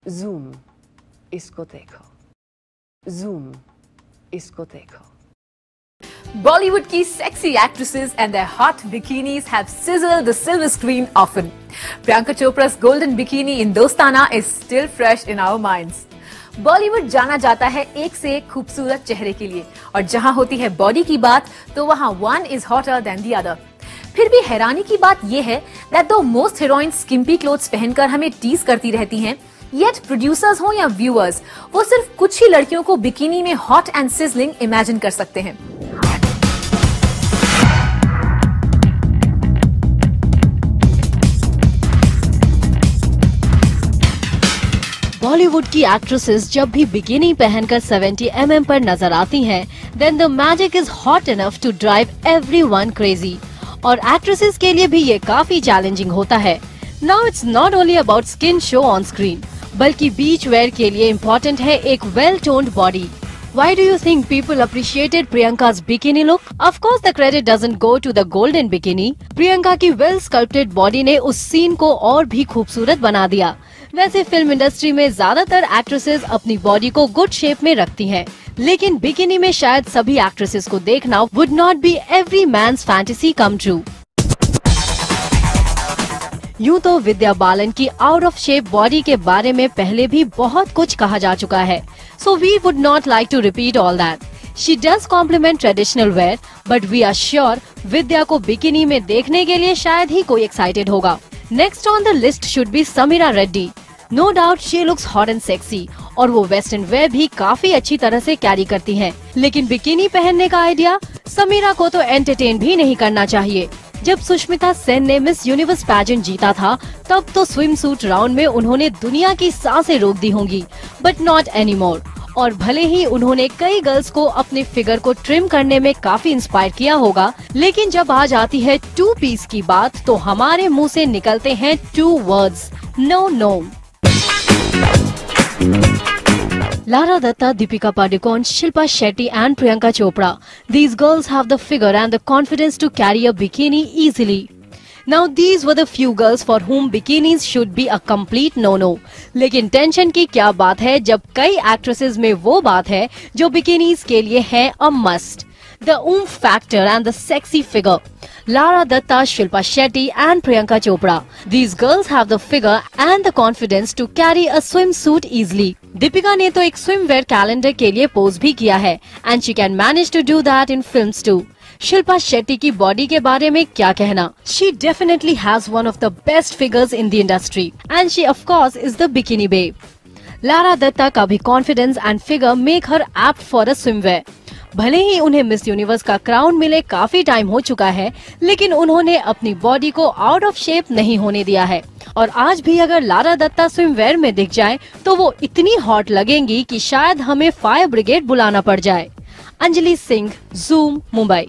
Zoom, इसको देखो. Zoom, इसको देखो. Bollywood की sexy actresses and their hot bikinis have sizzled the silver screen often. Priyanka Chopra's golden bikini in Dostana is still fresh in our minds. Bollywood जाना जाता है एक से एक खूबसूरत चेहरे के लिए, और जहां होती है बॉडी की बात तो वहां one is hotter then the other. फिर भी हैरानी की बात यह है दैट दो मोस्ट हीरोइंस स्किम्पी क्लोथ्स पहनकर हमें टीज करती रहती हैं, येट प्रोड्यूसर्स हो या व्यूअर्स, वो सिर्फ कुछ ही लड़कियों को बिकिनी में हॉट एंड सिजलिंग इमेजिन कर सकते हैं. बॉलीवुड की एक्ट्रेसेस जब भी बिकिनी पहनकर 70 mm पर नजर आती हैं, then the magic is hot enough to drive everyone crazy. और एक्ट्रेसेस के लिए भी ये काफी चैलेंजिंग होता है. Now it's not only about skin show on screen, बल्कि बीच वेयर के लिए इम्पोर्टेंट है एक well toned body. Why do you think people appreciated Priyanka's bikini look? Of course, the credit doesn't go to the golden bikini. Priyanka की well sculpted body ने उस scene को और भी खूबसूरत बना दिया. वैसे फिल्म इंडस्ट्री में ज्यादातर एक्ट्रेसेस अपनी बॉडी को गुड शेप में रखती हैं, लेकिन बिकिनी में शायद सभी एक्ट्रेसेस को देखना would not be every man's fantasy come true. यूं तो विद्या बालन की आउट ऑफ शेप बॉडी के बारे में पहले भी बहुत कुछ कहा जा चुका है, so we would not like to repeat all that. She does compliment traditional wear, but we are sure Vidya को बिकिनी में देखने के लिए शायद ही कोई एक्साइटेड होगा. Next on the list should be Sameera Reddy. No doubt she looks hot and sexy, और वो वेस्टर्न वेयर भी काफी अच्छी तरह से कैरी करती हैं. लेकिन बिकिनी पहनने का आइडिया समीरा को तो एंटरटेन भी नहीं करना चाहिए. जब सुष्मिता सेन ने मिस यूनिवर्स पैजेंट जीता था, तब तो स्विम सूट राउंड में उन्होंने दुनिया की सांसें रोक दी होंगी, बट नॉट एनीमोर. और भले ही उन्होंने कई गर्ल्स को अपने फिगर को ट्रिम करने में काफी इंस्पायर किया होगा, लेकिन जब आ जाती है 2 पीस की बात तो हमारे मुंह से निकलते हैं 2 words, no no. Lara Dutta, Deepika Padukone, Shilpa Shetty and Priyanka Chopra. These girls have the figure and the confidence to carry a bikini easily. Now these were the few girls for whom bikinis should be a complete no-no. लेकिन tension की क्या बात है जब कई actresses में वो बात है जो बिकिनीज के लिए है a must. The oomph factor and the sexy figure. Lara Dutta, Shilpa Shetty and Priyanka Chopra. These girls have the figure and the confidence to carry a swimsuit easily. Deepika ने तो एक swimwear calendar के लिए pose भी किया है, and she can manage to do that in films too. Shilpa Shetty की body के बारे में क्या कहना? She definitely has one of the best figures in the industry, and she of course is the bikini babe. Lara Dutta का भी confidence and figure make her apt for a swimwear. भले ही उन्हें miss universe का crown मिले काफी time हो चुका है, लेकिन उन्होंने अपनी बॉडी को आउट ऑफ शेप नहीं होने दिया है. और आज भी अगर लारा दत्ता स्विमवेयर में दिख जाए तो वो इतनी हॉट लगेंगी कि शायद हमें फायर ब्रिगेड बुलाना पड़ जाए. अंजलि सिंह, ज़ूम, मुंबई.